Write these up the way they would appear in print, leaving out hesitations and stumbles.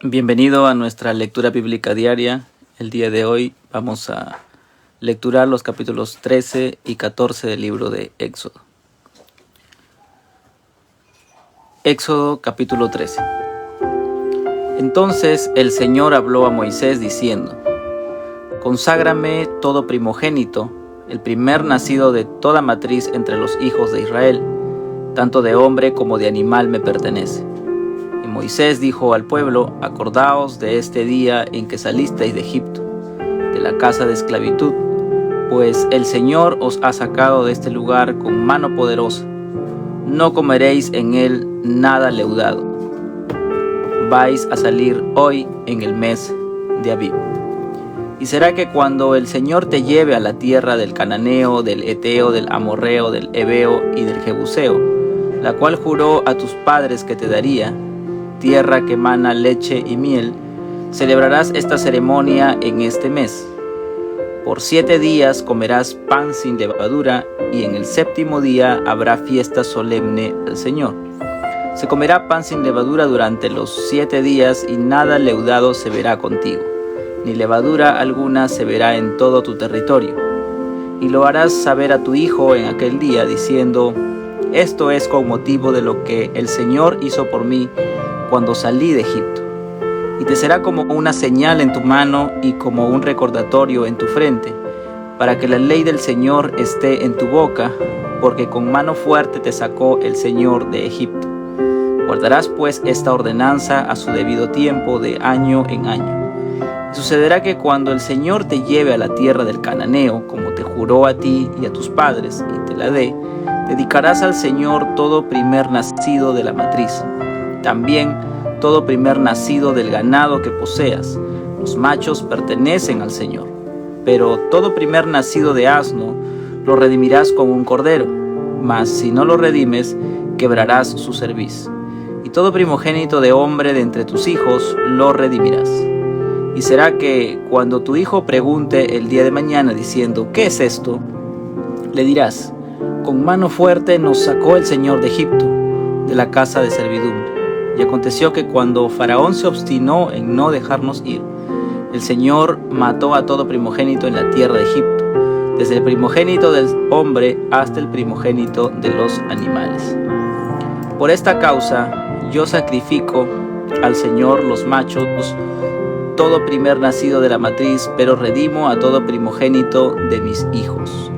Bienvenido a nuestra lectura bíblica diaria. El día de hoy vamos a lecturar los capítulos 13 y 14 del libro de Éxodo. Éxodo capítulo 13. Entonces el Señor habló a Moisés diciendo: Conságrame todo primogénito, el primer nacido de toda matriz entre los hijos de Israel, tanto de hombre como de animal me pertenece. Y Moisés dijo al pueblo: Acordaos de este día en que salisteis de Egipto, de la casa de esclavitud, pues el Señor os ha sacado de este lugar con mano poderosa. No comeréis en él nada leudado. Vais a salir hoy en el mes de Abib. Y será que cuando el Señor te lleve a la tierra del Cananeo, del Eteo, del Amorreo, del Heveo y del Jebuseo, la cual juró a tus padres que te daría, tierra que mana leche y miel, celebrarás esta ceremonia en este mes. Por 7 días comerás pan sin levadura, y en el 7º día habrá fiesta solemne al Señor. Se comerá pan sin levadura durante los 7 días, y nada leudado se verá contigo, ni levadura alguna se verá en todo tu territorio. Y lo harás saber a tu hijo en aquel día, diciendo: Esto es con motivo de lo que el Señor hizo por mí cuando salí de Egipto. Y te será como una señal en tu mano y como un recordatorio en tu frente, para que la ley del Señor esté en tu boca, porque con mano fuerte te sacó el Señor de Egipto. Guardarás pues esta ordenanza a su debido tiempo, de año en año. Y sucederá que cuando el Señor te lleve a la tierra del Cananeo, como te juró a ti y a tus padres, y te la dé, dedicarás al Señor todo primer nacido de la matriz. También todo primer nacido del ganado que poseas. Los machos pertenecen al Señor. Pero todo primer nacido de asno lo redimirás con un cordero. Mas si no lo redimes, quebrarás su cerviz. Y todo primogénito de hombre de entre tus hijos lo redimirás. Y será que cuando tu hijo pregunte el día de mañana diciendo: ¿Qué es esto?, le dirás: Con mano fuerte nos sacó el Señor de Egipto, de la casa de servidumbre. Y aconteció que cuando Faraón se obstinó en no dejarnos ir, el Señor mató a todo primogénito en la tierra de Egipto, desde el primogénito del hombre hasta el primogénito de los animales. Por esta causa yo sacrifico al Señor los machos, todo primer nacido de la matriz, pero redimo a todo primogénito de mis hijos.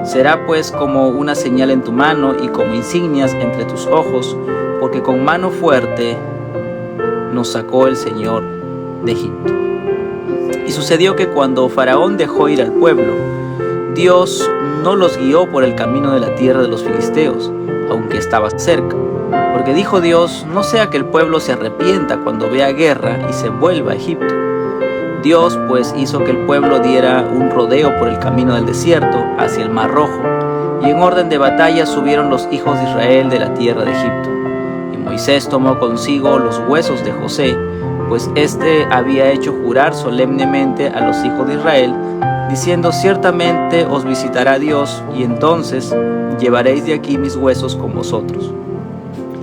Será pues como una señal en tu mano y como insignias entre tus ojos, porque con mano fuerte nos sacó el Señor de Egipto. Y sucedió que cuando Faraón dejó ir al pueblo, Dios no los guió por el camino de la tierra de los filisteos, aunque estaba cerca. Porque dijo Dios: No sea que el pueblo se arrepienta cuando vea guerra y se vuelva a Egipto. Dios pues hizo que el pueblo diera un rodeo por el camino del desierto hacia el Mar Rojo, y en orden de batalla subieron los hijos de Israel de la tierra de Egipto. Y Moisés tomó consigo los huesos de José, pues éste había hecho jurar solemnemente a los hijos de Israel, diciendo: Ciertamente os visitará Dios, y entonces llevaréis de aquí mis huesos con vosotros.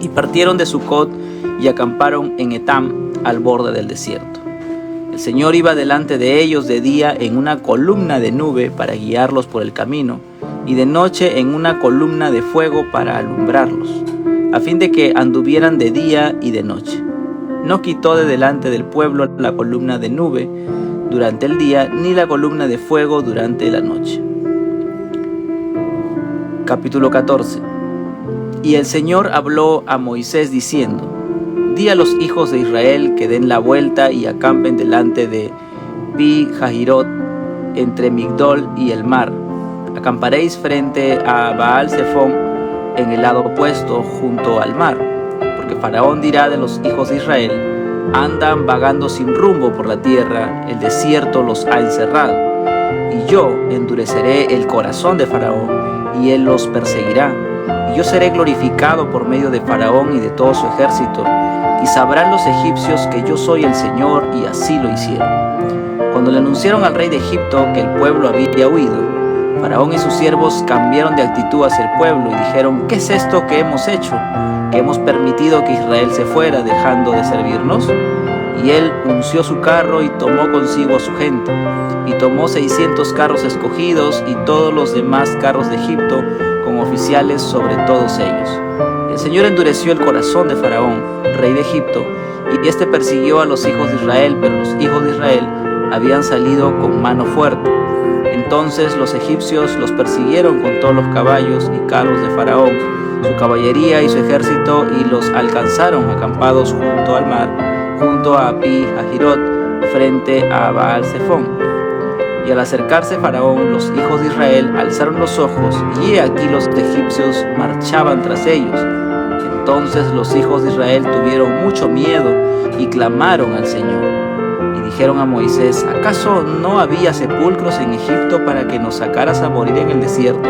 Y partieron de Sucot y acamparon en Etam, al borde del desierto. El Señor iba delante de ellos de día en una columna de nube para guiarlos por el camino, y de noche en una columna de fuego para alumbrarlos, a fin de que anduvieran de día y de noche. No quitó de delante del pueblo la columna de nube durante el día, ni la columna de fuego durante la noche. Capítulo 14. Y el Señor habló a Moisés diciendo: Di a los hijos de Israel que den la vuelta y acampen delante de Pi-Hahirot, entre Migdol y el mar. Acamparéis frente a Baal-Zephón en el lado opuesto, junto al mar. Porque Faraón dirá de los hijos de Israel: Andan vagando sin rumbo por la tierra, el desierto los ha encerrado. Y yo endureceré el corazón de Faraón, y él los perseguirá. Y yo seré glorificado por medio de Faraón y de todo su ejército, y sabrán los egipcios que yo soy el Señor, y así lo hicieron. Cuando le anunciaron al rey de Egipto que el pueblo había huido, Faraón y sus siervos cambiaron de actitud hacia el pueblo y dijeron: ¿Qué es esto que hemos hecho? ¿Que hemos permitido que Israel se fuera dejando de servirnos? Y él unció su carro y tomó consigo a su gente. Y tomó 600 carros escogidos y todos los demás carros de Egipto, con oficiales sobre todos ellos. El Señor endureció el corazón de Faraón, rey de Egipto, y éste persiguió a los hijos de Israel, pero los hijos de Israel habían salido con mano fuerte. Entonces los egipcios los persiguieron con todos los caballos y carros de Faraón, su caballería y su ejército, y los alcanzaron acampados junto al mar, junto a Pi Hahirot, frente a Baal Zephón. Y al acercarse Faraón, los hijos de Israel alzaron los ojos, y he aquí los egipcios marchaban tras ellos. Entonces los hijos de Israel tuvieron mucho miedo y clamaron al Señor. Y dijeron a Moisés: ¿acaso no había sepulcros en Egipto para que nos sacaras a morir en el desierto?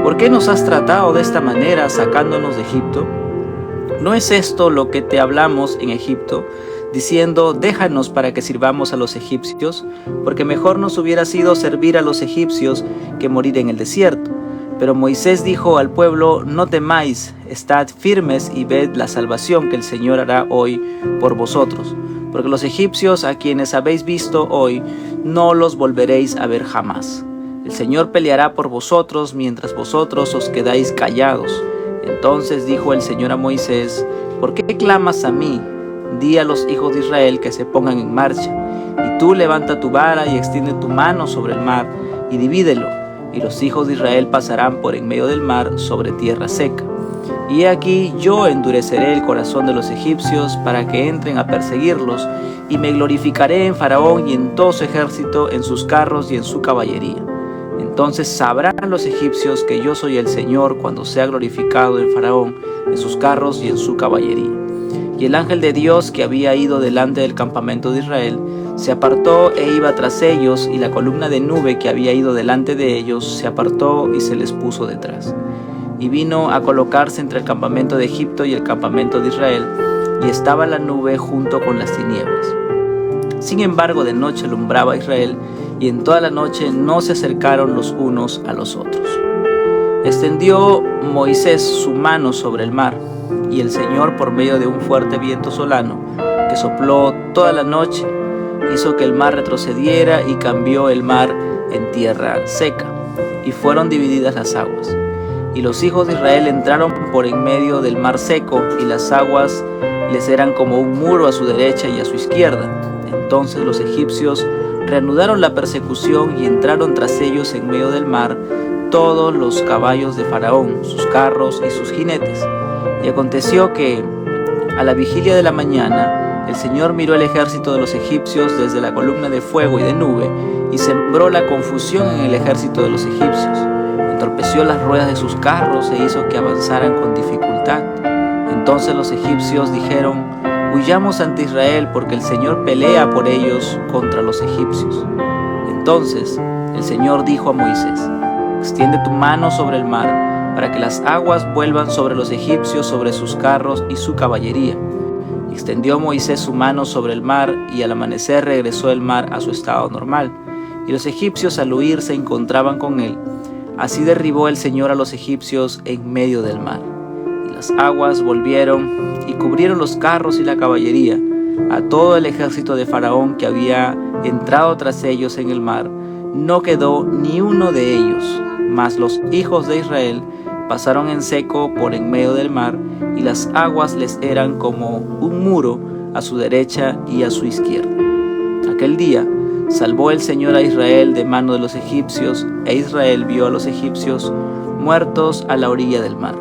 ¿Por qué nos has tratado de esta manera, sacándonos de Egipto? ¿No es esto lo que te hablamos en Egipto, diciendo: déjanos para que sirvamos a los egipcios? Porque mejor nos hubiera sido servir a los egipcios que morir en el desierto. Pero Moisés dijo al pueblo: no temáis, estad firmes y ved la salvación que el Señor hará hoy por vosotros. Porque los egipcios a quienes habéis visto hoy, no los volveréis a ver jamás. El Señor peleará por vosotros mientras vosotros os quedáis callados. Entonces dijo el Señor a Moisés: ¿por qué clamas a mí? Di a los hijos de Israel que se pongan en marcha. Y tú levanta tu vara y extiende tu mano sobre el mar y divídelo. Y los hijos de Israel pasarán por en medio del mar sobre tierra seca. Y he aquí yo endureceré el corazón de los egipcios para que entren a perseguirlos, y me glorificaré en Faraón y en todo su ejército, en sus carros y en su caballería. Entonces sabrán los egipcios que yo soy el Señor cuando sea glorificado en Faraón, en sus carros y en su caballería. Y el ángel de Dios que había ido delante del campamento de Israel se apartó e iba tras ellos, y la columna de nube que había ido delante de ellos se apartó y se les puso detrás. Y vino a colocarse entre el campamento de Egipto y el campamento de Israel, y estaba la nube junto con las tinieblas. Sin embargo, de noche alumbraba a Israel, y en toda la noche no se acercaron los unos a los otros. Extendió Moisés su mano sobre el mar, y el Señor, por medio de un fuerte viento solano que sopló toda la noche, hizo que el mar retrocediera y cambió el mar en tierra seca, y fueron divididas las aguas. Y los hijos de Israel entraron por en medio del mar seco, y las aguas les eran como un muro a su derecha y a su izquierda. Entonces los egipcios reanudaron la persecución y entraron tras ellos en medio del mar todos los caballos de Faraón, sus carros y sus jinetes. Y aconteció que, a la vigilia de la mañana, el Señor miró el ejército de los egipcios desde la columna de fuego y de nube, y sembró la confusión en el ejército de los egipcios. Entorpeció las ruedas de sus carros e hizo que avanzaran con dificultad. Entonces los egipcios dijeron: huyamos ante Israel, porque el Señor pelea por ellos contra los egipcios. Entonces el Señor dijo a Moisés: extiende tu mano sobre el mar, para que las aguas vuelvan sobre los egipcios, sobre sus carros y su caballería. Extendió Moisés su mano sobre el mar, y al amanecer regresó el mar a su estado normal, y los egipcios al huir se encontraban con él. Así derribó el Señor a los egipcios en medio del mar. Y las aguas volvieron y cubrieron los carros y la caballería, a todo el ejército de Faraón que había entrado tras ellos en el mar. No quedó ni uno de ellos, mas los hijos de Israel pasaron en seco por en medio del mar, y las aguas les eran como un muro a su derecha y a su izquierda. Aquel día salvó el Señor a Israel de mano de los egipcios, e Israel vio a los egipcios muertos a la orilla del mar.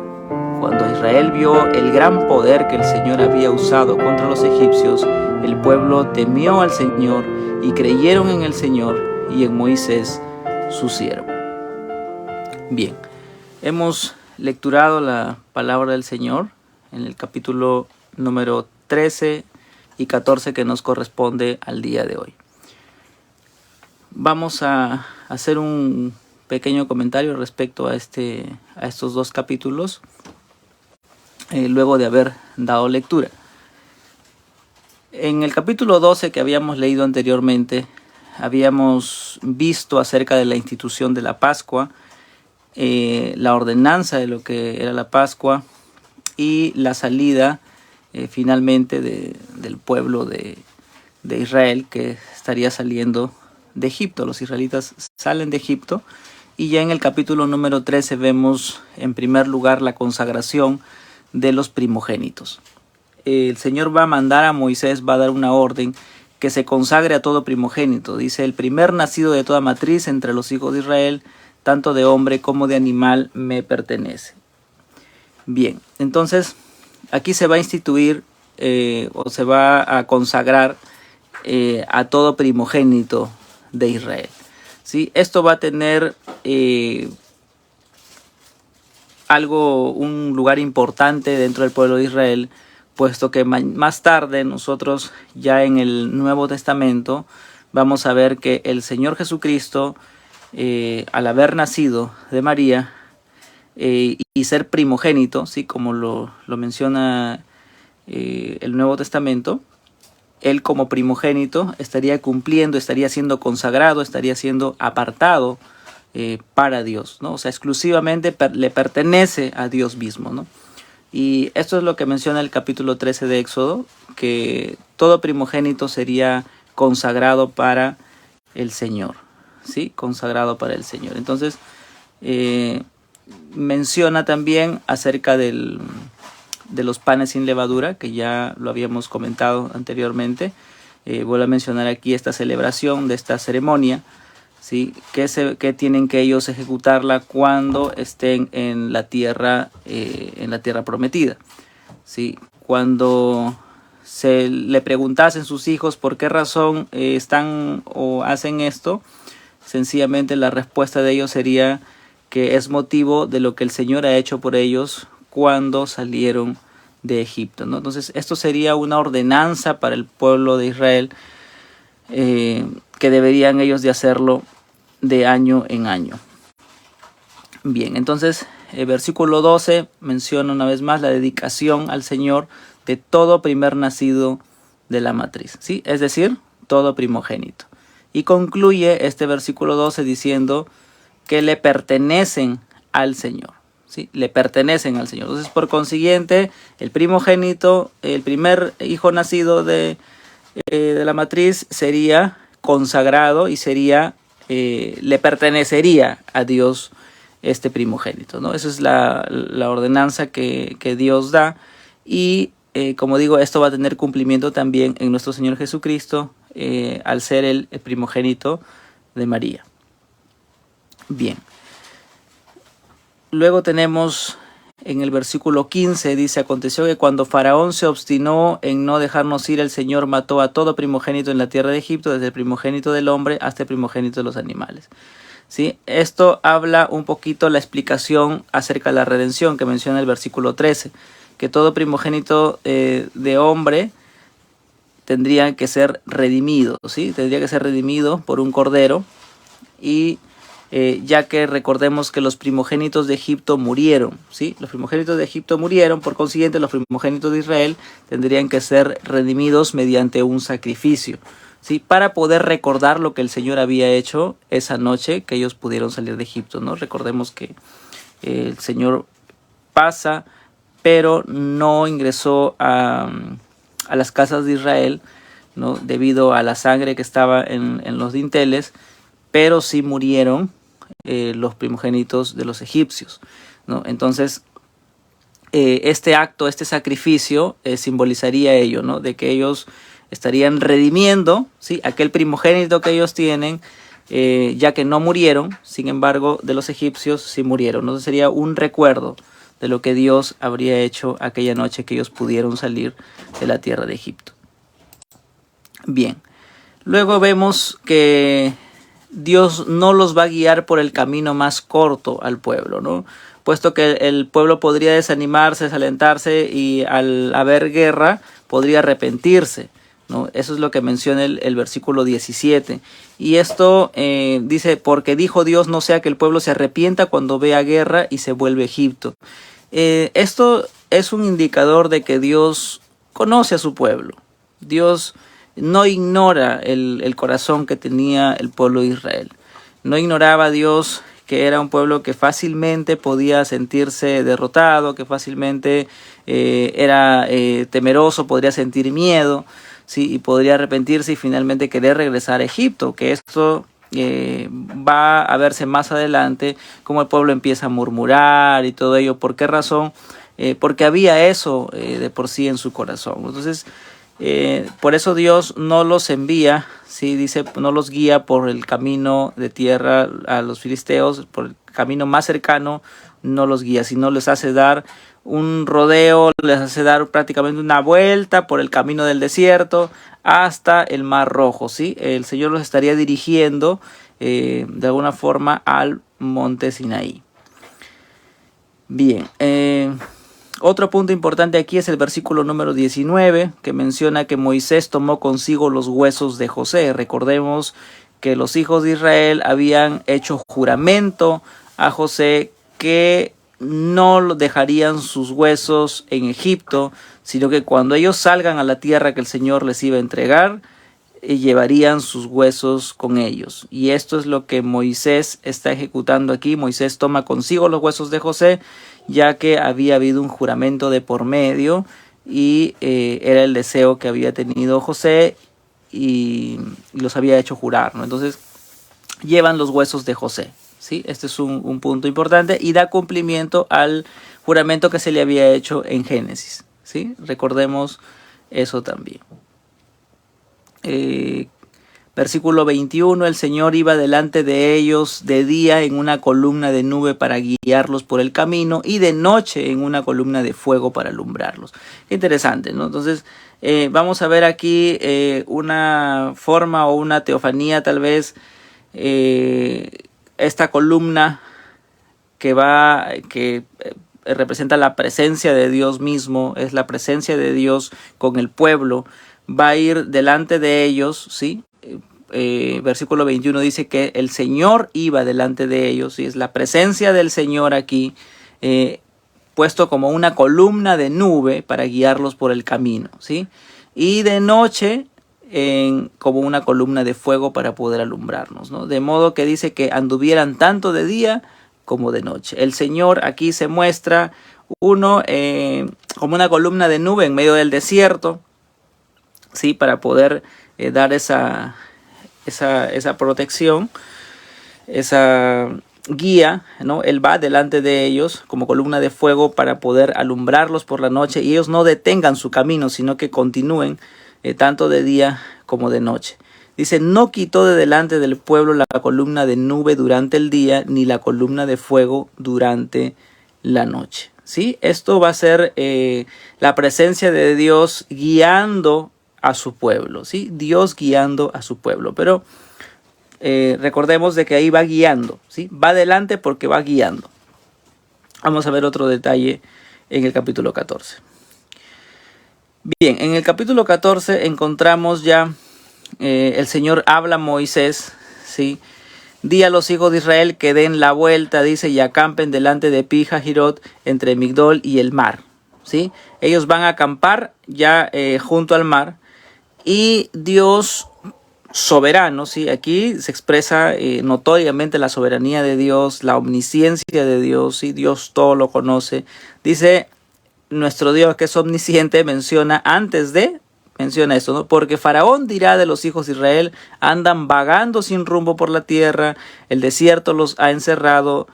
Cuando Israel vio el gran poder que el Señor había usado contra los egipcios, el pueblo temió al Señor y creyeron en el Señor y en Moisés, su siervo. Bien, hemos lecturado la palabra del Señor en el capítulo número 13 y 14 que nos corresponde al día de hoy. Vamos a hacer un pequeño comentario respecto a estos dos capítulos, luego de haber dado lectura. En el capítulo 12 que habíamos leído anteriormente, habíamos visto acerca de la institución de la Pascua, la ordenanza de lo que era la Pascua y la salida finalmente del pueblo de de Israel que estaría saliendo de Egipto. Los israelitas salen de Egipto y ya en el capítulo número 13 vemos en primer lugar la consagración de los primogénitos. El Señor va a mandar a Moisés, va a dar una orden que se consagre a todo primogénito. Dice: el primer nacido de toda matriz entre los hijos de Israel, tanto de hombre como de animal, me pertenece. Bien, entonces aquí se va a instituir o se va a consagrar a todo primogénito de Israel. ¿Sí? Esto va a tener un lugar importante dentro del pueblo de Israel, puesto que más tarde nosotros ya en el Nuevo Testamento vamos a ver que el Señor Jesucristo, al haber nacido de María y ser primogénito, ¿sí? Como lo menciona el Nuevo Testamento, Él como primogénito estaría cumpliendo, estaría siendo consagrado, estaría siendo apartado para Dios, ¿no? O sea, exclusivamente le pertenece a Dios mismo, ¿no? Y esto es lo que menciona el capítulo 13 de Éxodo, que todo primogénito sería consagrado para el Señor, ¿sí? Consagrado para el Señor. Entonces, menciona también acerca de los panes sin levadura, que ya lo habíamos comentado anteriormente. Vuelvo a mencionar aquí esta celebración de esta ceremonia, ¿sí? Que tienen que ellos ejecutarla cuando estén en la tierra prometida, ¿sí? Cuando se le preguntasen sus hijos por qué razón están o hacen esto, sencillamente la respuesta de ellos sería que es motivo de lo que el Señor ha hecho por ellos cuando salieron de Egipto, ¿no? Entonces esto sería una ordenanza para el pueblo de Israel, que deberían ellos de hacerlo de año en año. Bien, entonces el versículo 12 menciona una vez más la dedicación al Señor de todo primer nacido de la matriz, ¿sí? Es decir, todo primogénito. Y concluye este versículo 12 diciendo que le pertenecen al Señor, ¿sí? Le pertenecen al Señor. Entonces, por consiguiente, el primogénito, el primer hijo nacido de la matriz, sería consagrado y le pertenecería a Dios este primogénito, ¿no? Esa es la ordenanza que Dios da. Y como digo, esto va a tener cumplimiento también en nuestro Señor Jesucristo, al ser el primogénito de María. Bien. Luego tenemos en el versículo 15, dice: aconteció que cuando Faraón se obstinó en no dejarnos ir, el Señor mató a todo primogénito en la tierra de Egipto, desde el primogénito del hombre hasta el primogénito de los animales. ¿Sí? Esto habla un poquito la explicación acerca de la redención que menciona el versículo 13, que todo primogénito de hombre tendría que ser redimido, ¿sí? Tendría que ser redimido por un cordero, y ya que recordemos que los primogénitos de Egipto murieron, ¿sí? Los primogénitos de Egipto murieron, por consiguiente los primogénitos de Israel tendrían que ser redimidos mediante un sacrificio, ¿sí? Para poder recordar lo que el Señor había hecho esa noche que ellos pudieron salir de Egipto, ¿no? Recordemos que el Señor pasa, pero no ingresó a las casas de Israel, ¿no? Debido a la sangre que estaba en los dinteles, pero sí murieron los primogénitos de los egipcios, ¿no? Entonces, este acto, este sacrificio simbolizaría ello, ¿no? De que ellos estarían redimiendo, ¿sí? Aquel primogénito que ellos tienen, ya que no murieron, sin embargo, de los egipcios sí murieron. Entonces sería un recuerdo de lo que Dios habría hecho aquella noche que ellos pudieron salir de la tierra de Egipto. Bien, luego vemos que Dios no los va a guiar por el camino más corto al pueblo, ¿no? Puesto que el pueblo podría desanimarse, desalentarse, y al haber guerra podría arrepentirse, ¿no? Eso es lo que menciona el versículo 17. Y esto dice: porque dijo Dios, no sea que el pueblo se arrepienta cuando vea guerra y se vuelve a Egipto. Esto es un indicador de que Dios conoce a su pueblo. Dios no ignora el corazón que tenía el pueblo de Israel. No ignoraba a Dios que era un pueblo que fácilmente podía sentirse derrotado, que fácilmente era temeroso, podría sentir miedo, ¿sí? Y podría arrepentirse y finalmente querer regresar a Egipto, que esto va a verse más adelante, como el pueblo empieza a murmurar y todo ello. ¿Por qué razón? Porque había eso de por sí en su corazón. Entonces, por eso Dios no los envía, ¿sí? Dice, no los guía por el camino de tierra a los filisteos, por el camino más cercano, no los guía, sino les hace dar un rodeo, les hace dar prácticamente una vuelta por el camino del desierto hasta el Mar Rojo, ¿sí? El Señor los estaría dirigiendo de alguna forma al monte Sinaí. Bien, otro punto importante aquí es el versículo número 19, que menciona que Moisés tomó consigo los huesos de José. Recordemos que los hijos de Israel habían hecho juramento a José que no dejarían sus huesos en Egipto, sino que cuando ellos salgan a la tierra que el Señor les iba a entregar, llevarían sus huesos con ellos. Y esto es lo que Moisés está ejecutando aquí. Moisés toma consigo los huesos de José, ya que había habido un juramento de por medio y era el deseo que había tenido José y los había hecho jurar, ¿no? Entonces llevan los huesos de José, ¿sí? Este es un punto importante y da cumplimiento al juramento que se le había hecho en Génesis, ¿sí? Recordemos eso también. Versículo 21, el Señor iba delante de ellos de día en una columna de nube para guiarlos por el camino y de noche en una columna de fuego para alumbrarlos. Qué interesante, ¿no? Entonces vamos a ver aquí una forma o una teofanía tal vez, esta columna que representa la presencia de Dios mismo, es la presencia de Dios con el pueblo, va a ir delante de ellos, ¿sí? Versículo 21 dice que el Señor iba delante de ellos, ¿sí? Es la presencia del Señor aquí, puesto como una columna de nube para guiarlos por el camino, ¿sí? Y de noche como una columna de fuego para poder alumbrarnos, ¿no? De modo que dice que anduvieran tanto de día como de noche. El Señor aquí se muestra como una columna de nube en medio del desierto, ¿sí? Para poder dar esa protección, esa guía, ¿no? Él va delante de ellos como columna de fuego para poder alumbrarlos por la noche y ellos no detengan su camino, sino que continúen tanto de día como de noche. Dice, no quitó de delante del pueblo la columna de nube durante el día, ni la columna de fuego durante la noche, ¿sí? Esto va a ser la presencia de Dios guiando a su pueblo, ¿sí? Dios guiando a su pueblo. Pero recordemos de que ahí va guiando, ¿sí? Va adelante porque va guiando. Vamos a ver otro detalle en el capítulo 14. Bien, en el capítulo 14 encontramos ya el Señor habla a Moisés, ¿sí? Di a los hijos de Israel que den la vuelta, dice, y acampen delante de Pi-Hahirot entre Migdol y el mar, ¿sí? Ellos van a acampar ya junto al mar. Y Dios soberano, ¿sí? Aquí se expresa notoriamente la soberanía de Dios, la omnisciencia de Dios, ¿sí? Dios todo lo conoce. Dice nuestro Dios que es omnisciente, menciona esto, ¿no? Porque Faraón dirá de los hijos de Israel, andan vagando sin rumbo por la tierra, el desierto los ha encerrado.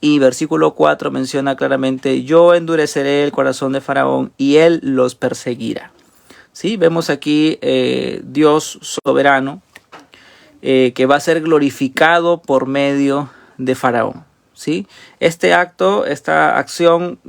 Y versículo 4 menciona claramente, yo endureceré el corazón de Faraón y él los perseguirá. ¿Sí? Vemos aquí Dios soberano que va a ser glorificado por medio de Faraón, ¿sí? Este acto, esta acción,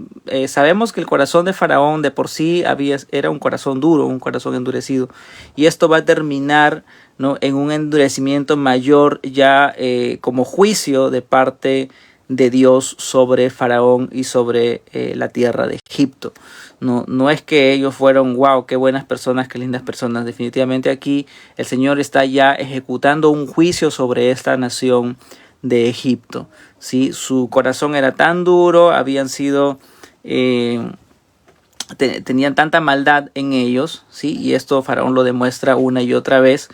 sabemos que el corazón de Faraón de por sí era un corazón duro, un corazón endurecido. Y esto va a terminar, ¿no?, en un endurecimiento mayor ya como juicio de parte de Dios sobre Faraón y sobre la tierra de Egipto. No es que ellos fueron, wow, qué buenas personas, qué lindas personas. Definitivamente aquí el Señor está ya ejecutando un juicio sobre esta nación de Egipto, ¿sí? Su corazón era tan duro, habían sido, tenían tanta maldad en ellos, ¿sí? Y esto Faraón lo demuestra una y otra vez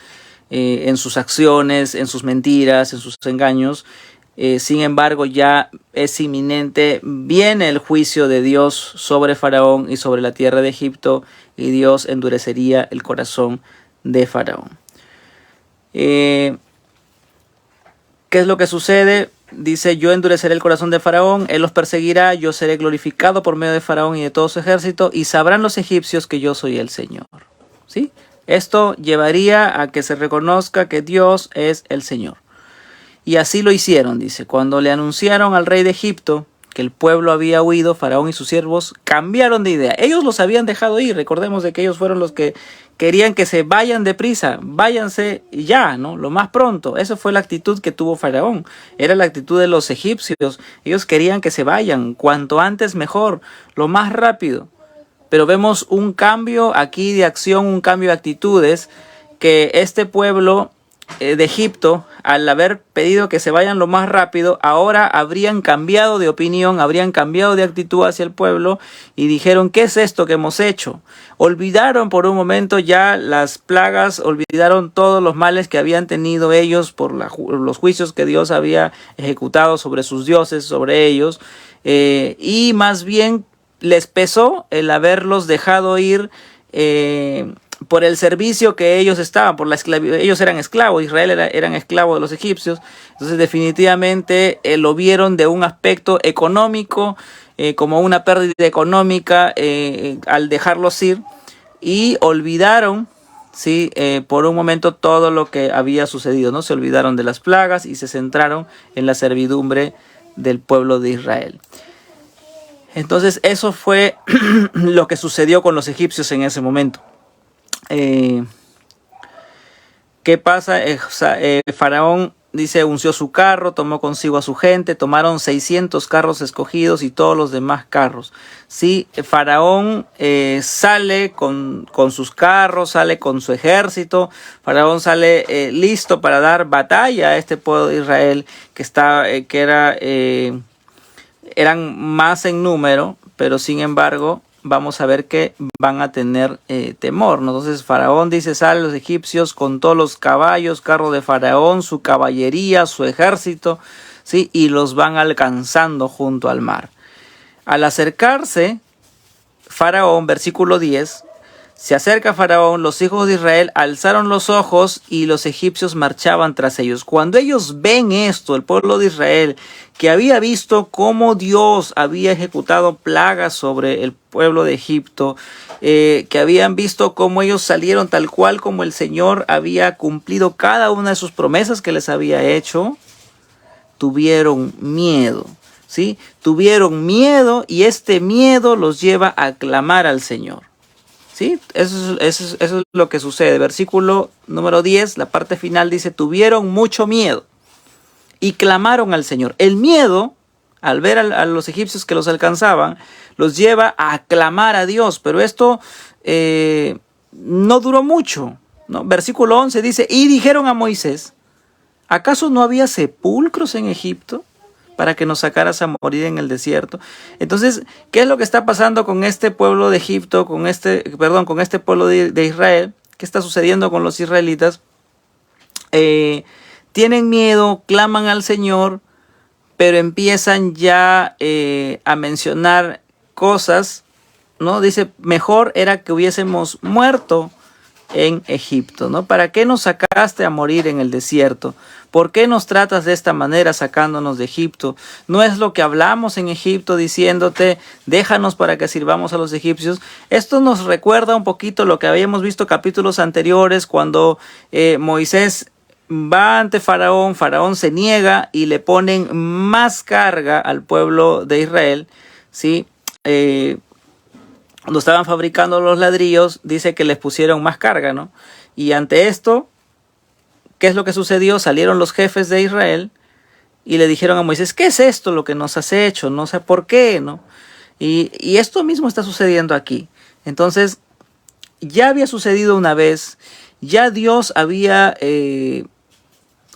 en sus acciones, en sus mentiras, en sus engaños. Sin embargo, ya es inminente, viene el juicio de Dios sobre Faraón y sobre la tierra de Egipto, y Dios endurecería el corazón de Faraón. ¿Qué es lo que sucede? Dice: yo endureceré el corazón de Faraón, él los perseguirá, yo seré glorificado por medio de Faraón y de todo su ejército, y sabrán los egipcios que yo soy el Señor. ¿Sí? Esto llevaría a que se reconozca que Dios es el Señor. Y así lo hicieron, dice. Cuando le anunciaron al rey de Egipto que el pueblo había huido, Faraón y sus siervos cambiaron de idea. Ellos los habían dejado ir. Recordemos de que ellos fueron los que querían que se vayan deprisa. Váyanse ya, ¿no? Lo más pronto. Esa fue la actitud que tuvo Faraón. Era la actitud de los egipcios. Ellos querían que se vayan. Cuanto antes mejor. Lo más rápido. Pero vemos un cambio aquí de acción, un cambio de actitudes, que este pueblo de Egipto, al haber pedido que se vayan lo más rápido, ahora habrían cambiado de opinión, habrían cambiado de actitud hacia el pueblo y dijeron: ¿qué es esto que hemos hecho? Olvidaron por un momento ya las plagas, olvidaron todos los males que habían tenido ellos por los juicios que Dios había ejecutado sobre sus dioses, sobre ellos, y más bien les pesó el haberlos dejado ir por el servicio que ellos estaban, por la esclavitud. Ellos eran esclavos, Israel eran esclavos de los egipcios. Entonces definitivamente lo vieron de un aspecto económico, como una pérdida económica al dejarlos ir, y olvidaron, ¿sí? Por un momento todo lo que había sucedido, ¿no? Se olvidaron de las plagas y se centraron en la servidumbre del pueblo de Israel. Entonces eso fue lo que sucedió con los egipcios en ese momento. ¿Qué pasa? Faraón, dice, unció su carro, tomó consigo a su gente, tomaron 600 carros escogidos y todos los demás carros. Sí, Faraón sale con sus carros, sale con su ejército. Faraón sale listo para dar batalla a este pueblo de Israel eran más en número, pero sin embargo vamos a ver que van a tener temor, ¿no? Entonces Faraón dice: salen los egipcios con todos los caballos, carro de Faraón, su caballería, su ejército, ¿sí? Y los van alcanzando junto al mar. Al acercarse Faraón, versículo 10, se acerca Faraón, los hijos de Israel alzaron los ojos y los egipcios marchaban tras ellos. Cuando ellos ven esto, el pueblo de Israel, que había visto cómo Dios había ejecutado plagas sobre el pueblo de Egipto, que habían visto cómo ellos salieron tal cual como el Señor había cumplido cada una de sus promesas que les había hecho, tuvieron miedo, ¿sí? Tuvieron miedo, y este miedo los lleva a clamar al Señor. ¿Sí? Eso es lo que sucede. Versículo número 10, la parte final dice: tuvieron mucho miedo y clamaron al Señor. El miedo, al ver a los egipcios que los alcanzaban, los lleva a clamar a Dios. Pero esto no duró mucho, ¿no? Versículo 11 dice: y dijeron a Moisés: ¿acaso no había sepulcros en Egipto para que nos sacaras a morir en el desierto? Entonces, ¿qué es lo que está pasando con este pueblo de Egipto, con este pueblo de Israel? ¿Qué está sucediendo con los israelitas? Tienen miedo, claman al Señor, pero empiezan ya a mencionar cosas, ¿no? Dice: mejor era que hubiésemos muerto en Egipto, ¿no? ¿Para qué nos sacaste a morir en el desierto? ¿Por qué nos tratas de esta manera sacándonos de Egipto? ¿No es lo que hablamos en Egipto diciéndote: déjanos para que sirvamos a los egipcios? Esto nos recuerda un poquito lo que habíamos visto capítulos anteriores, cuando Moisés va ante Faraón, Faraón se niega y le ponen más carga al pueblo de Israel, ¿sí? Cuando estaban fabricando los ladrillos, dice que les pusieron más carga, ¿no? Y ante esto, ¿qué es lo que sucedió? Salieron los jefes de Israel y le dijeron a Moisés: ¿qué es esto lo que nos has hecho? No sé por qué, ¿no? Y esto mismo está sucediendo aquí. Entonces, ya había sucedido una vez, ya Dios había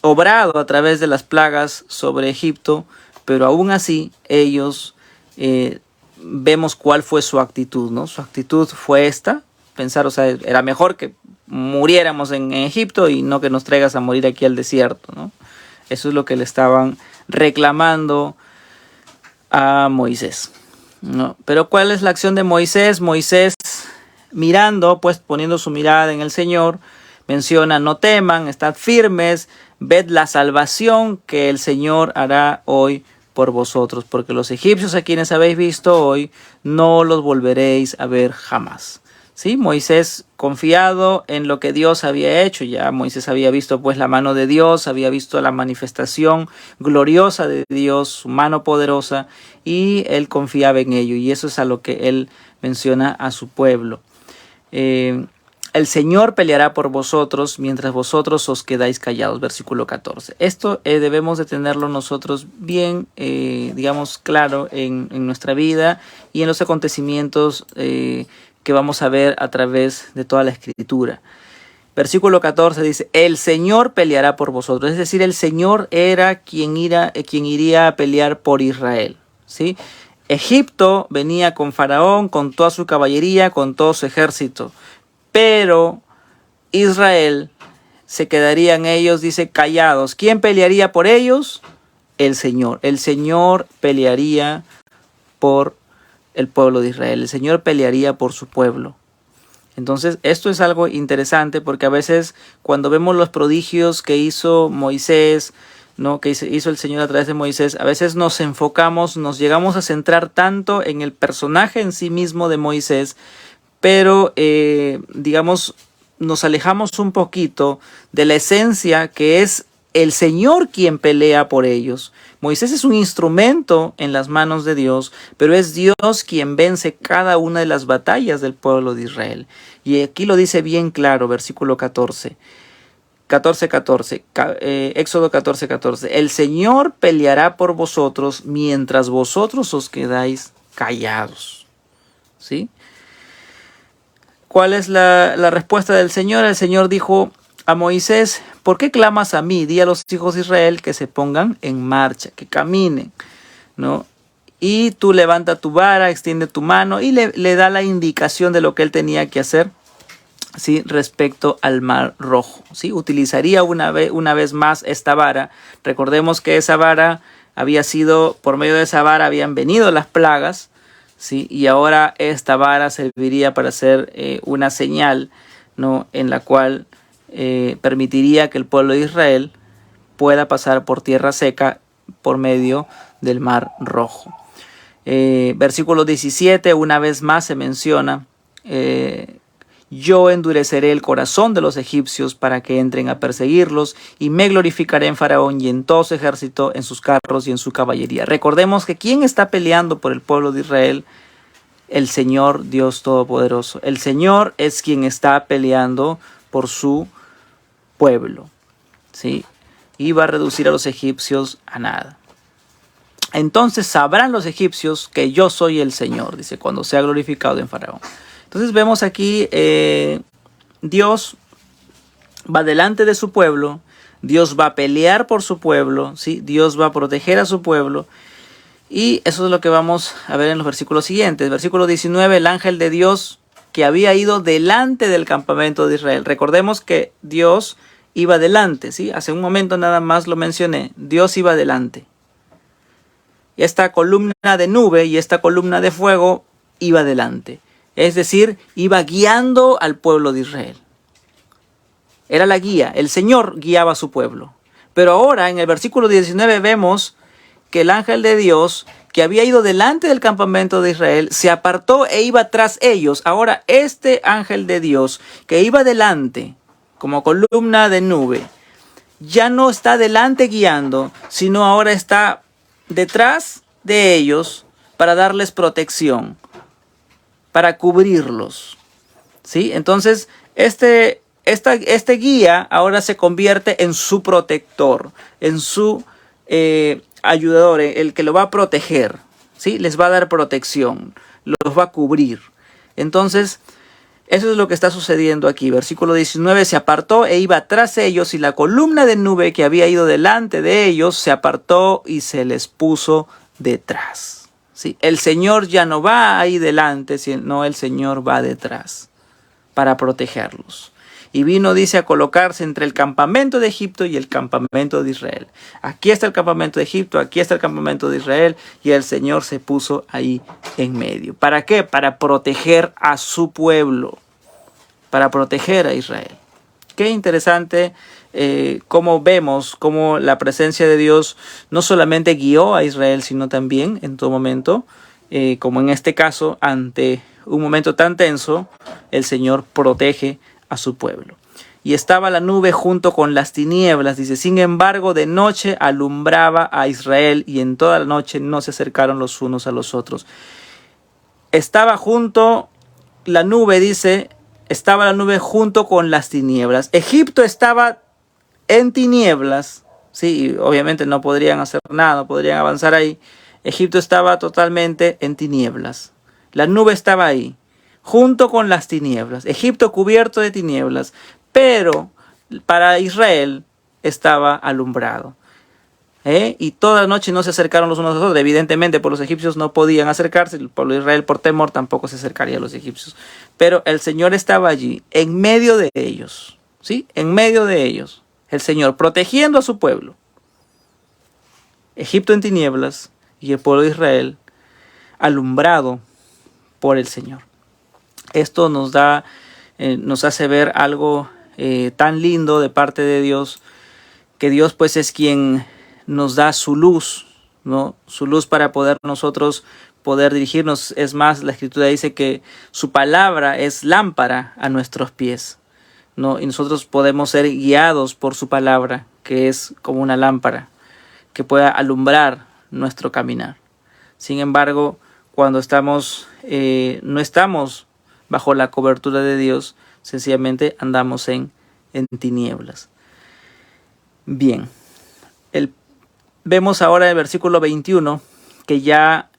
obrado a través de las plagas sobre Egipto, pero aún así ellos vemos cuál fue su actitud, ¿no? Su actitud fue esta: pensar, o sea, era mejor que muriéramos en Egipto y no que nos traigas a morir aquí al desierto, ¿no? Eso es lo que le estaban reclamando a Moisés, ¿no? Pero ¿cuál es la acción de Moisés? Moisés, mirando, pues poniendo su mirada en el Señor, menciona: no teman, estad firmes, ved la salvación que el Señor hará hoy por vosotros, porque los egipcios a quienes habéis visto hoy, no los volveréis a ver jamás. ¿Sí? Moisés, confiado en lo que Dios había hecho, ya Moisés había visto pues la mano de Dios, había visto la manifestación gloriosa de Dios, su mano poderosa, y él confiaba en ello, y eso es a lo que él menciona a su pueblo. El Señor peleará por vosotros mientras vosotros os quedáis callados. Versículo 14. Esto debemos de tenerlo nosotros bien, digamos, claro en nuestra vida y en los acontecimientos que vamos a ver a través de toda la Escritura. Versículo 14 dice: el Señor peleará por vosotros. Es decir, el Señor era quien iría a pelear por Israel, ¿sí? Egipto venía con Faraón, con toda su caballería, con todo su ejército. Pero Israel se quedarían ellos, dice, callados. ¿Quién pelearía por ellos? El Señor. El Señor pelearía por el pueblo de Israel. El Señor pelearía por su pueblo. Entonces, esto es algo interesante porque a veces cuando vemos los prodigios que hizo Moisés, ¿no?, que hizo el Señor a través de Moisés, a veces nos enfocamos, nos llegamos a centrar tanto en el personaje en sí mismo de Moisés, pero digamos, nos alejamos un poquito de la esencia, que es el Señor quien pelea por ellos. Moisés es un instrumento en las manos de Dios, pero es Dios quien vence cada una de las batallas del pueblo de Israel. Y aquí lo dice bien claro, versículo 14. Éxodo 14:14. El Señor peleará por vosotros mientras vosotros os quedáis callados. ¿Sí? ¿Cuál es la respuesta del Señor? El Señor dijo a Moisés: ¿por qué clamas a mí? Di a los hijos de Israel que se pongan en marcha, que caminen, ¿no? Y tú levanta tu vara, extiende tu mano, y le da la indicación de lo que él tenía que hacer, ¿sí?, respecto al Mar Rojo, ¿sí? Utilizaría una vez más esta vara. Recordemos que esa vara había sido, por medio de esa vara habían venido las plagas, ¿sí? Y ahora esta vara serviría para hacer una señal, ¿no?, en la cual permitiría que el pueblo de Israel pueda pasar por tierra seca por medio del Mar Rojo. Versículo 17, una vez más se menciona: yo endureceré el corazón de los egipcios para que entren a perseguirlos, y me glorificaré en Faraón y en todo su ejército, en sus carros y en su caballería. Recordemos que ¿quién está peleando por el pueblo de Israel? El Señor Dios Todopoderoso. El Señor es quien está peleando por su pueblo, ¿sí? Y va a reducir a los egipcios a nada. Entonces sabrán los egipcios que yo soy el Señor, dice, cuando sea glorificado en Faraón. Entonces vemos aquí, Dios va delante de su pueblo, Dios va a pelear por su pueblo, ¿sí? Dios va a proteger a su pueblo, y eso es lo que vamos a ver en los versículos siguientes. Versículo 19, el ángel de Dios que había ido delante del campamento de Israel. Recordemos que Dios iba delante, ¿sí? Hace un momento nada más lo mencioné, Dios iba delante. Esta columna de nube y esta columna de fuego iba delante. Es decir, iba guiando al pueblo de Israel. Era la guía. El Señor guiaba a su pueblo. Pero ahora en el versículo 19 vemos que el ángel de Dios, que había ido delante del campamento de Israel, se apartó e iba tras ellos. Ahora este ángel de Dios, que iba delante como columna de nube, ya no está delante guiando, sino ahora está detrás de ellos para darles protección, para cubrirlos, ¿sí? Entonces, este guía ahora se convierte en su protector, en su ayudador, el que lo va a proteger, ¿sí? Les va a dar protección, los va a cubrir. Entonces, eso es lo que está sucediendo aquí. Versículo 19, se apartó e iba tras ellos, y la columna de nube que había ido delante de ellos se apartó y se les puso detrás. ¿Sí? El Señor ya no va ahí delante, sino el Señor va detrás para protegerlos. y vino, dice, a colocarse entre el campamento de Egipto y el campamento de Israel. Aquí está el campamento de Egipto, aquí está el campamento de Israel, y el Señor se puso ahí en medio. ¿Para qué? Para proteger a su pueblo, para proteger a Israel. Qué interesante cómo vemos cómo la presencia de Dios no solamente guió a Israel, sino también en todo momento, como en este caso, ante un momento tan tenso, el Señor protege a su pueblo. Y estaba la nube junto con las tinieblas, dice, sin embargo de noche alumbraba a Israel y en toda la noche no se acercaron los unos a los otros. Estaba junto la nube, dice, estaba la nube junto con las tinieblas. Egipto estaba en tinieblas, sí, y obviamente no podrían hacer nada, no podrían avanzar ahí. Egipto estaba totalmente en tinieblas. La nube estaba ahí, junto con las tinieblas. Egipto cubierto de tinieblas, pero para Israel estaba alumbrado. Y toda la noche no se acercaron los unos a los otros. Evidentemente, por los egipcios no podían acercarse. El pueblo de Israel, por temor, tampoco se acercaría a los egipcios. Pero el Señor estaba allí, en medio de ellos. ¿Sí? En medio de ellos. El Señor protegiendo a su pueblo. Egipto en tinieblas y el pueblo de Israel alumbrado por el Señor. Esto nos hace ver algo tan lindo de parte de Dios, que Dios pues es quien nos da su luz, ¿no? Su luz para poder nosotros poder dirigirnos. Es más, la Escritura dice que su palabra es lámpara a nuestros pies, ¿no? Y nosotros podemos ser guiados por su palabra, que es como una lámpara que pueda alumbrar nuestro caminar. Sin embargo, cuando no estamos bajo la cobertura de Dios, sencillamente andamos en tinieblas. Bien, vemos ahora en el versículo 21 que ya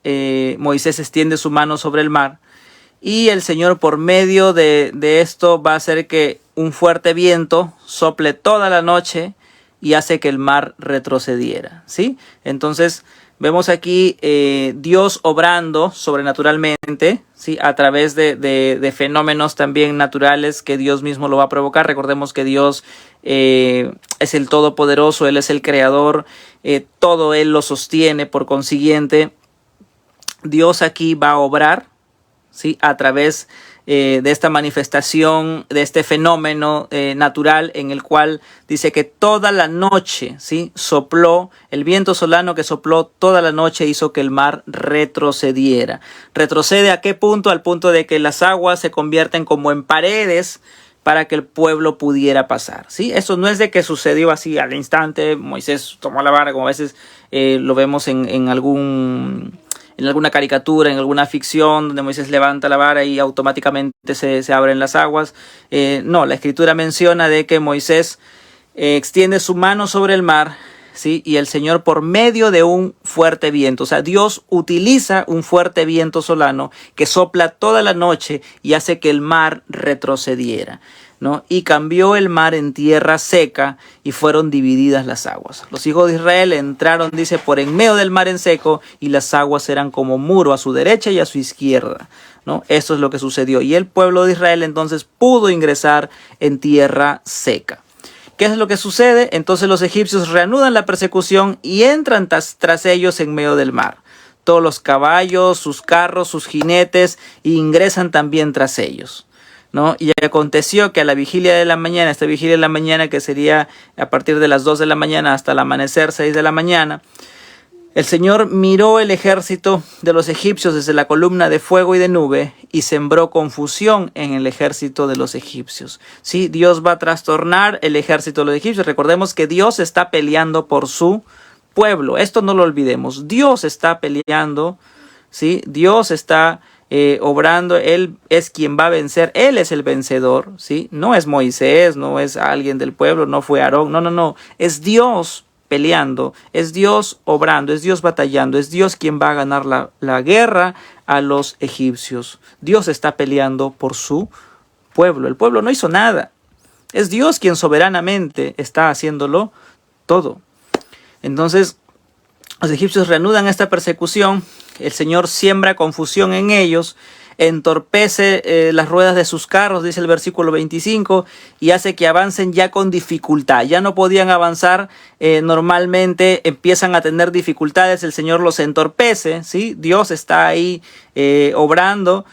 Moisés extiende su mano sobre el mar y el Señor por medio de esto va a hacer que un fuerte viento sople toda la noche y hace que el mar retrocediera, ¿sí? Entonces vemos aquí Dios obrando sobrenaturalmente, ¿sí? A través de fenómenos también naturales que Dios mismo lo va a provocar. Recordemos que Dios es el Todopoderoso, Él es el Creador, todo Él lo sostiene. Por consiguiente, Dios aquí va a obrar, ¿sí? A través de esta manifestación, de este fenómeno natural en el cual dice que toda la noche, ¿sí? Sopló, el viento solano que sopló toda la noche hizo que el mar retrocediera. ¿Retrocede a qué punto? Al punto de que las aguas se convierten como en paredes para que el pueblo pudiera pasar, ¿sí? Eso no es de que sucedió así al instante. Moisés tomó la vara, como a veces lo vemos en alguna caricatura, en alguna ficción, donde Moisés levanta la vara y automáticamente se abren las aguas. No, la Escritura menciona de que Moisés extiende su mano sobre el mar, ¿sí? Y el Señor por medio de un fuerte viento, o sea, Dios utiliza un fuerte viento solano que sopla toda la noche y hace que el mar retrocediera, ¿no? Y cambió el mar en tierra seca y fueron divididas las aguas. Los hijos de Israel entraron, dice, por en medio del mar en seco y las aguas eran como muro a su derecha y a su izquierda, ¿no? Esto es lo que sucedió. Y el pueblo de Israel entonces pudo ingresar en tierra seca. ¿Qué es lo que sucede? Entonces los egipcios reanudan la persecución y entran tras ellos en medio del mar. Todos los caballos, sus carros, sus jinetes ingresan también tras ellos, ¿no? Y aconteció que a la vigilia de la mañana, esta vigilia de la mañana que sería a partir de las 2 de la mañana hasta el amanecer 6 de la mañana, el Señor miró el ejército de los egipcios desde la columna de fuego y de nube y sembró confusión en el ejército de los egipcios. Sí, Dios va a trastornar el ejército de los egipcios. Recordemos que Dios está peleando por su pueblo. Esto no lo olvidemos. Dios está peleando, ¿sí? Dios está obrando. Él es quien va a vencer. Él es el vencedor, ¿sí? No es Moisés, no es alguien del pueblo, no fue Aarón. No. Es Dios peleando, es Dios obrando, es Dios batallando, es Dios quien va a ganar la guerra a los egipcios. Dios está peleando por su pueblo. El pueblo no hizo nada. Es Dios quien soberanamente está haciéndolo todo. Entonces, los egipcios reanudan esta persecución. El Señor siembra confusión en ellos. entorpece las ruedas de sus carros, dice el versículo 25, y hace que avancen ya con dificultad. Ya no podían avanzar normalmente, empiezan a tener dificultades, el Señor los entorpece, ¿sí? Dios está ahí obrando.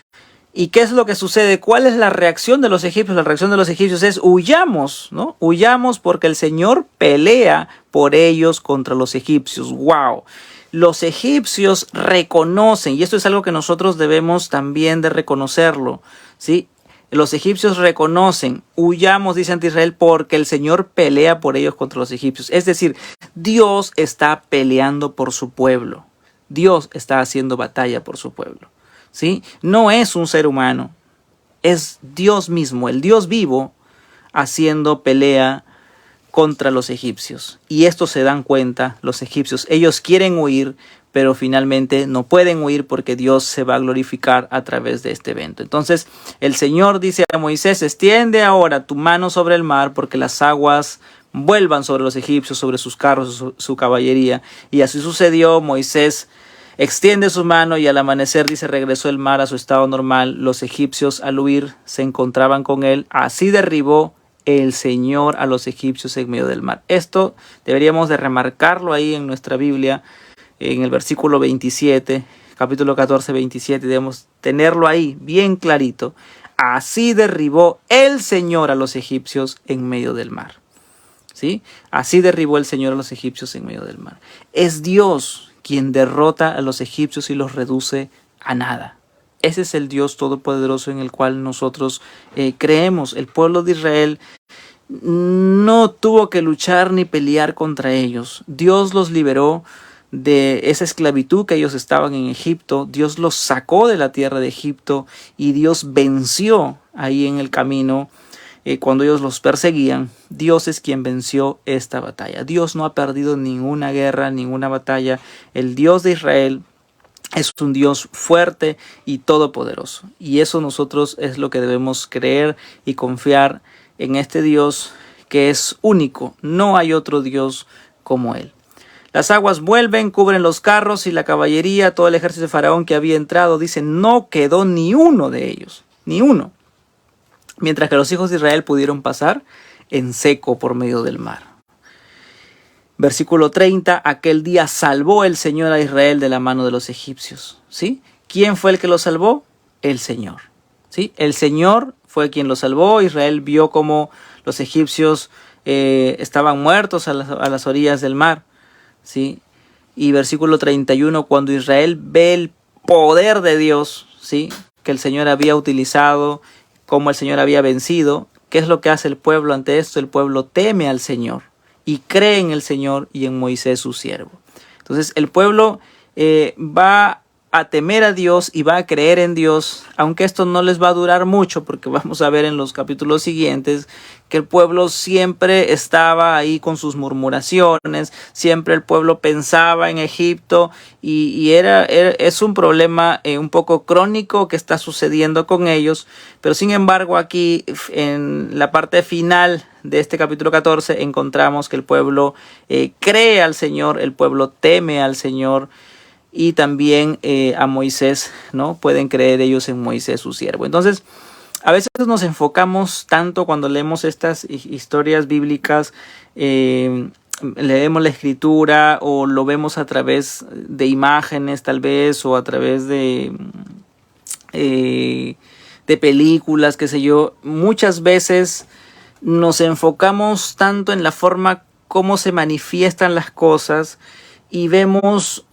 ¿Y qué es lo que sucede? ¿Cuál es la reacción de los egipcios? La reacción de los egipcios es huyamos, ¿no? Huyamos porque el Señor pelea por ellos contra los egipcios. ¡Wow! Los egipcios reconocen, y esto es algo que nosotros debemos también de reconocerlo, ¿sí? Los egipcios reconocen, huyamos, dice ante Israel, porque el Señor pelea por ellos contra los egipcios. Es decir, Dios está peleando por su pueblo. Dios está haciendo batalla por su pueblo. ¿Sí? No es un ser humano, es Dios mismo, el Dios vivo, haciendo pelea contra los egipcios. Y esto se dan cuenta los egipcios. Ellos quieren huir, pero finalmente no pueden huir porque Dios se va a glorificar a través de este evento. Entonces el Señor dice a Moisés: extiende ahora tu mano sobre el mar, porque las aguas vuelvan sobre los egipcios, sobre sus carros, su caballería. Y así sucedió. Moisés extiende su mano y al amanecer, dice, regresó el mar a su estado normal. Los egipcios al huir se encontraban con él. Así derribó el Señor a los egipcios en medio del mar. Esto deberíamos de remarcarlo ahí en nuestra Biblia, en el versículo 27, capítulo 14, 27. Debemos tenerlo ahí bien clarito. Así derribó el Señor a los egipcios en medio del mar. ¿Sí? Así derribó el Señor a los egipcios en medio del mar. Es Dios quien derrota a los egipcios y los reduce a nada. Ese es el Dios todopoderoso en el cual nosotros creemos. El pueblo de Israel no tuvo que luchar ni pelear contra ellos. Dios los liberó de esa esclavitud que ellos estaban en Egipto. Dios los sacó de la tierra de Egipto y Dios venció ahí en el camino. Cuando ellos los perseguían, Dios es quien venció esta batalla. Dios no ha perdido ninguna guerra, ninguna batalla. El Dios de Israel es un Dios fuerte y todopoderoso. Y eso nosotros es lo que debemos creer y confiar en este Dios que es único. No hay otro Dios como Él. Las aguas vuelven, cubren los carros y la caballería, todo el ejército de Faraón que había entrado. Dice, no quedó ni uno de ellos, ni uno. Mientras que los hijos de Israel pudieron pasar en seco por medio del mar. Versículo 30, aquel día salvó el Señor a Israel de la mano de los egipcios. ¿Sí? ¿Quién fue el que lo salvó? El Señor. ¿Sí? El Señor fue quien lo salvó. Israel vio cómo los egipcios estaban muertos a las orillas del mar. ¿Sí? Y versículo 31, cuando Israel ve el poder de Dios, ¿sí?, que el Señor había utilizado, cómo el Señor había vencido, ¿qué es lo que hace el pueblo ante esto? El pueblo teme al Señor y cree en el Señor y en Moisés su siervo. Entonces el pueblo va a temer a Dios y va a creer en Dios, aunque esto no les va a durar mucho, porque vamos a ver en los capítulos siguientes que el pueblo siempre estaba ahí con sus murmuraciones, siempre el pueblo pensaba en Egipto y es un problema un poco crónico que está sucediendo con ellos, pero sin embargo aquí en la parte final de este capítulo 14 encontramos que el pueblo cree al Señor, el pueblo teme al Señor, y también a Moisés, ¿no? Pueden creer ellos en Moisés su siervo. Entonces, a veces nos enfocamos tanto cuando leemos estas historias bíblicas, leemos la escritura o lo vemos a través de imágenes tal vez, o a través de películas, qué sé yo. Muchas veces nos enfocamos tanto en la forma como se manifiestan las cosas y vemos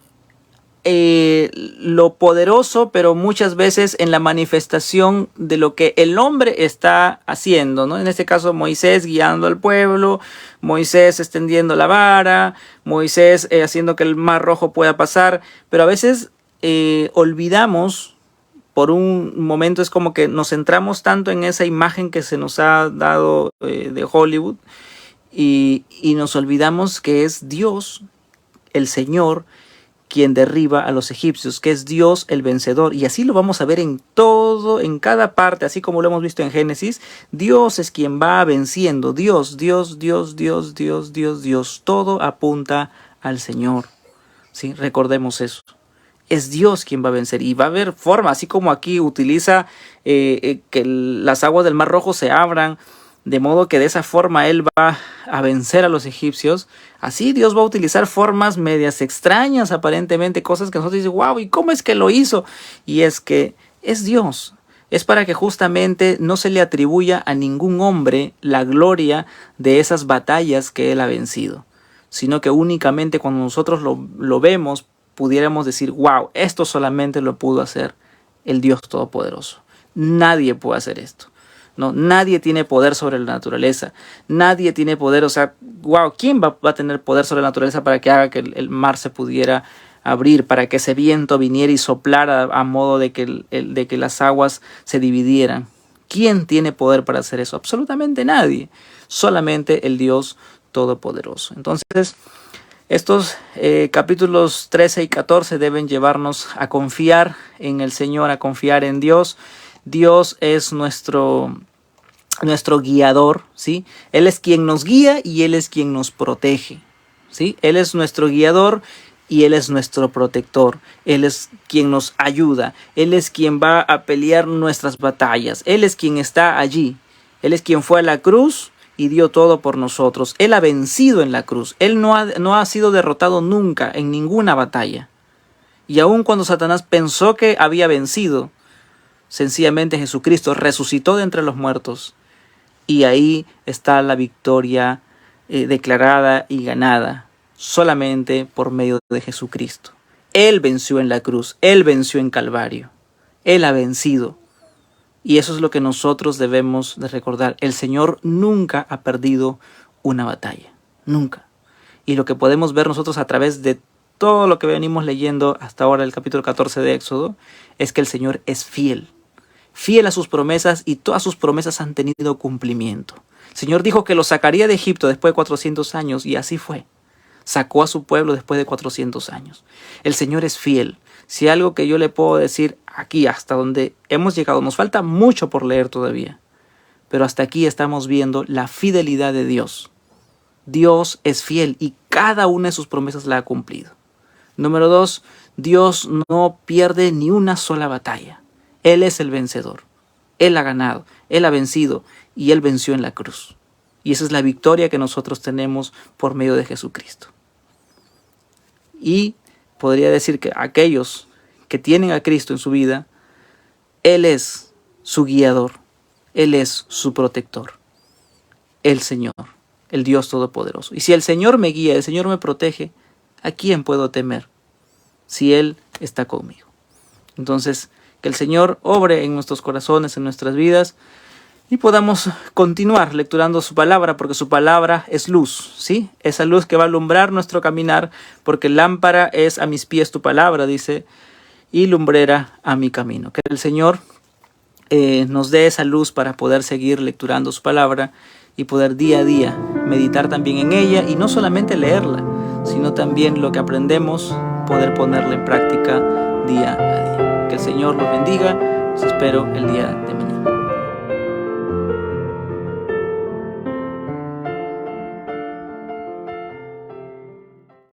lo poderoso, pero muchas veces en la manifestación de lo que el hombre está haciendo, ¿no? En este caso Moisés guiando al pueblo, Moisés extendiendo la vara, Moisés haciendo que el mar rojo pueda pasar, pero a veces olvidamos, por un momento es como que nos centramos tanto en esa imagen que se nos ha dado de Hollywood y nos olvidamos que es Dios, el Señor, quien derriba a los egipcios, que es Dios el vencedor. Y así lo vamos a ver en todo, en cada parte, así como lo hemos visto en Génesis. Dios es quien va venciendo. Dios. Todo apunta al Señor. ¿Sí? Recordemos eso. es Dios quien va a vencer y va a haber forma, así como aquí utiliza que las aguas del Mar Rojo se abran, de modo que de esa forma Él va a vencer a los egipcios. Así Dios va a utilizar formas medias extrañas, aparentemente, cosas que nosotros decimos, wow, ¿y cómo es que lo hizo? Y es que es Dios. Es para que justamente no se le atribuya a ningún hombre la gloria de esas batallas que Él ha vencido, sino que únicamente cuando nosotros lo vemos, pudiéramos decir, wow, esto solamente lo pudo hacer el Dios Todopoderoso. Nadie puede hacer esto. No, nadie tiene poder sobre la naturaleza. Nadie tiene poder, o sea, wow, ¿quién va a tener poder sobre la naturaleza para que haga que el mar se pudiera abrir, para que ese viento viniera y soplara a modo de que las aguas se dividieran? ¿Quién tiene poder para hacer eso? Absolutamente nadie. Solamente el Dios Todopoderoso. Entonces, estos capítulos 13 y 14 deben llevarnos a confiar en el Señor, a confiar en Dios. Dios es nuestro guiador, ¿sí? Él es quien nos guía y Él es quien nos protege, ¿sí? Él es nuestro guiador y Él es nuestro protector. Él es quien nos ayuda. Él es quien va a pelear nuestras batallas. Él es quien está allí. Él es quien fue a la cruz y dio todo por nosotros. Él ha vencido en la cruz. Él no ha sido derrotado nunca en ninguna batalla. Y aun cuando Satanás pensó que había vencido, sencillamente Jesucristo resucitó de entre los muertos y ahí está la victoria declarada y ganada solamente por medio de Jesucristo. Él venció en la cruz, Él venció en Calvario, Él ha vencido. Y eso es lo que nosotros debemos de recordar. El Señor nunca ha perdido una batalla, nunca. Y lo que podemos ver nosotros a través de todo lo que venimos leyendo hasta ahora, el capítulo 14 de Éxodo, es que el Señor es fiel. Fiel a sus promesas y todas sus promesas han tenido cumplimiento. El Señor dijo que lo sacaría de Egipto después de 400 años y así fue. Sacó a su pueblo después de 400 años. El Señor es fiel. Si algo que yo le puedo decir aquí hasta donde hemos llegado, nos falta mucho por leer todavía, pero hasta aquí estamos viendo la fidelidad de Dios. Dios es fiel y cada una de sus promesas la ha cumplido. Número 2, Dios no pierde ni una sola batalla. Él es el vencedor. Él ha ganado, Él ha vencido y Él venció en la cruz. Y esa es la victoria que nosotros tenemos por medio de Jesucristo. Y podría decir que aquellos que tienen a Cristo en su vida, Él es su guiador, Él es su protector, el Señor, el Dios Todopoderoso. Y si el Señor me guía, el Señor me protege, ¿a quién puedo temer si Él está conmigo? Entonces, que el Señor obre en nuestros corazones, en nuestras vidas, y podamos continuar lecturando su palabra, porque su palabra es luz, ¿sí? Esa luz que va a alumbrar nuestro caminar, porque lámpara es a mis pies tu palabra, dice, y lumbrera a mi camino. Que el Señor nos dé esa luz para poder seguir lecturando su palabra y poder día a día meditar también en ella, y no solamente leerla, sino también lo que aprendemos, poder ponerla en práctica día a día. Que el Señor los bendiga. Los espero el día de mañana.